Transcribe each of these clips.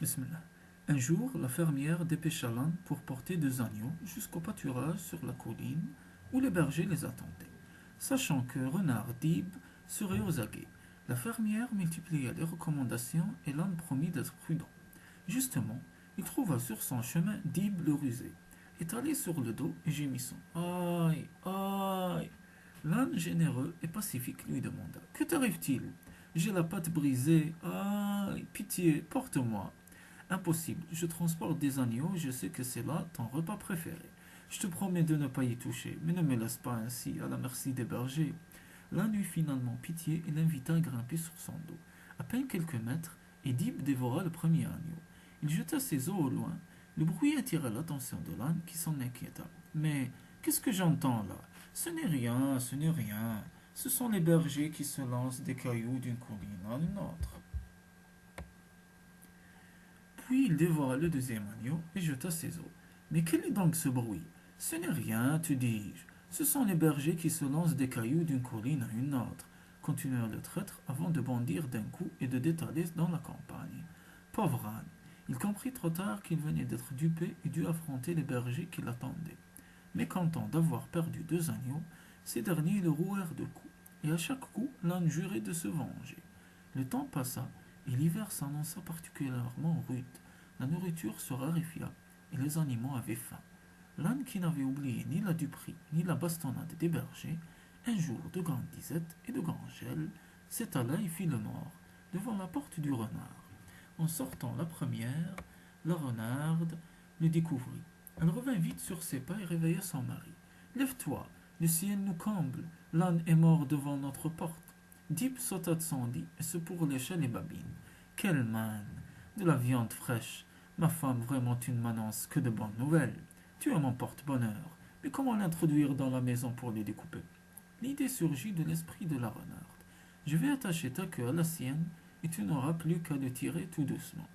Bismillah. Un jour, la fermière dépêcha l'âne pour porter 2 agneaux jusqu'au pâturage sur la colline où les bergers les attendaient. Sachant que Renard Dib serait aux aguets, la fermière multiplia les recommandations et l'âne promit d'être prudent. Justement, il trouva sur son chemin Dib le rusé, étalé sur le dos et gémissant. Aïe, aïe. L'âne généreux et pacifique lui demanda: Que t'arrive-t-il? J'ai la patte brisée. Aïe, pitié, porte-moi. Impossible, je transporte des agneaux, je sais que c'est là ton repas préféré. Je te promets de ne pas y toucher, mais ne me laisse pas ainsi à la merci des bergers. L'âne eut finalement pitié et l'invita à grimper sur son dos. À peine quelques mètres, et Dib dévora le premier agneau. Il jeta ses os au loin. Le bruit attira l'attention de l'âne qui s'en inquiéta. Mais qu'est-ce que j'entends là? Ce n'est rien, ce n'est rien. Ce sont les bergers qui se lancent des cailloux d'une colline à une autre. Puis il dévora le deuxième agneau et jeta ses os. Mais quel est donc ce bruit? Ce n'est rien, te dis-je. Ce sont les bergers qui se lancent des cailloux d'une colline à une autre, continua le traître avant de bondir d'un coup et de détaler dans la campagne. Pauvre âne, il comprit trop tard qu'il venait d'être dupé et dut affronter les bergers qui l'attendaient. Mécontent d'avoir perdu 2 agneaux, ces derniers le rouèrent de coups, et à chaque coup l'âne jurait de se venger. Le temps passa, et l'hiver s'annonça particulièrement rude. La nourriture se raréfia, et les animaux avaient faim. L'âne, qui n'avait oublié ni la duperie ni la bastonnade des bergers, un jour de grande disette et de grand gel, s'étala et fit le mort devant la porte du renard. En sortant la première, la renarde le découvrit. Elle revint vite sur ses pas et réveilla son mari. Lève-toi, le ciel nous comble, l'âne est mort devant notre porte. Dip sauta de son lit et se pourlécha les babines. Quelle manne! De la viande fraîche! Ma femme, vraiment tu ne m'annonces que de bonnes nouvelles. Tu es mon porte-bonheur, mais comment l'introduire dans la maison pour les découper? L'idée surgit de l'esprit de la renarde. Je vais attacher ta queue à la sienne et tu n'auras plus qu'à le tirer tout doucement.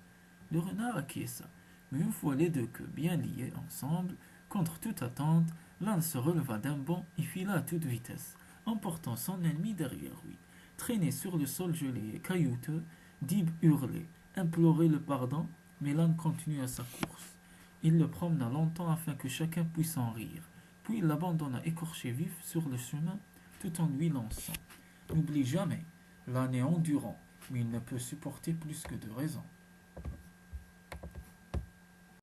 Le renard acquiesça, mais une fois les deux queues bien liées ensemble, contre toute attente, l'âne se releva d'un bond et fila à toute vitesse, emportant son ennemi derrière lui. Traîné sur le sol gelé et caillouteux, Dib hurlait, implorait le pardon, mais l'âne continua sa course. Il le promena longtemps afin que chacun puisse en rire, puis il l'abandonna écorché vif sur le chemin tout en lui lançant: N'oublie jamais, l'âne est endurant, mais il ne peut supporter plus que 2 raisons.